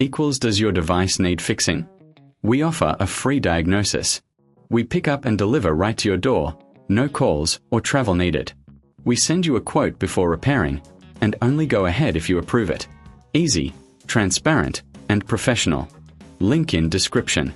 equals does your device need fixing? We offer a free diagnosis. We pick up and deliver right to your door, no calls or travel needed. We send you a quote before repairing, and only go ahead if you approve it. Easy, transparent, and professional. Link in description.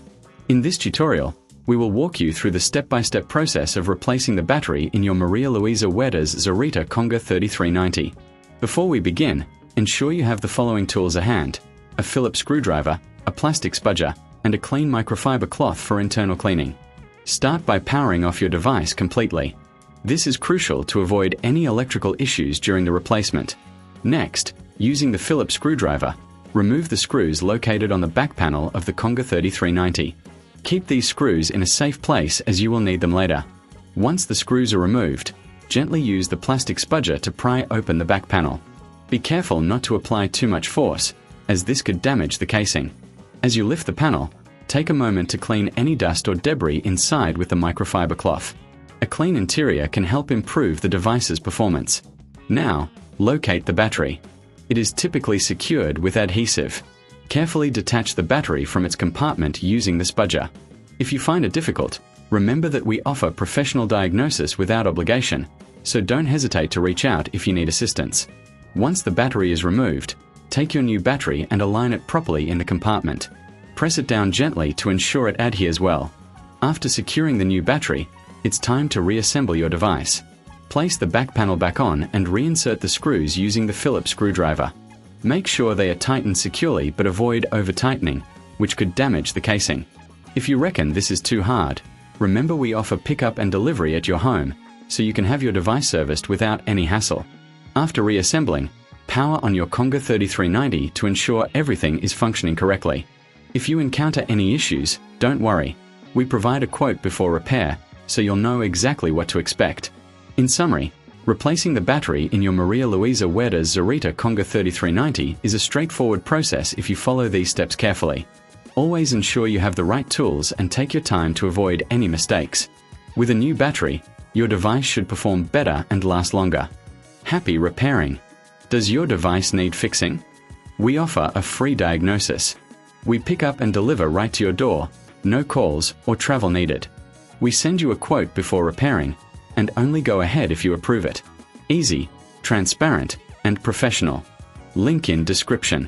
In this tutorial, we will walk you through the step-by-step process of replacing the battery in your Maria Luisa Huerta's Zarita Conga 3390. Before we begin, ensure you have the following tools at hand: a Phillips screwdriver, a plastic spudger, and a clean microfiber cloth for internal cleaning. Start by powering off your device completely. This is crucial to avoid any electrical issues during the replacement. Next, using the Phillips screwdriver, remove the screws located on the back panel of the Conga 3390. Keep these screws in a safe place as you will need them later. Once the screws are removed, gently use the plastic spudger to pry open the back panel. Be careful not to apply too much force, as this could damage the casing. As you lift the panel, take a moment to clean any dust or debris inside with the microfiber cloth. A clean interior can help improve the device's performance. Now, locate the battery. It is typically secured with adhesive. Carefully detach the battery from its compartment using the spudger. If you find it difficult, remember that we offer professional diagnosis without obligation, so don't hesitate to reach out if you need assistance. Once the battery is removed, take your new battery and align it properly in the compartment. Press it down gently to ensure it adheres well. After securing the new battery, it's time to reassemble your device. Place the back panel back on and reinsert the screws using the Phillips screwdriver. Make sure they are tightened securely but avoid over-tightening, which could damage the casing. If you reckon this is too hard, remember we offer pickup and delivery at your home, so you can have your device serviced without any hassle. After reassembling, power on your Conga 3390 to ensure everything is functioning correctly. If you encounter any issues, don't worry. We provide a quote before repair, so you'll know exactly what to expect. In summary, replacing the battery in your Maria Luisa Huerta's Zarita Conga 3390 is a straightforward process if you follow these steps carefully. Always ensure you have the right tools and take your time to avoid any mistakes. With a new battery, your device should perform better and last longer. Happy repairing! Does your device need fixing? We offer a free diagnosis. We pick up and deliver right to your door, no calls or travel needed. We send you a quote before repairing, and only go ahead if you approve it. Easy, transparent, and professional. Link in description.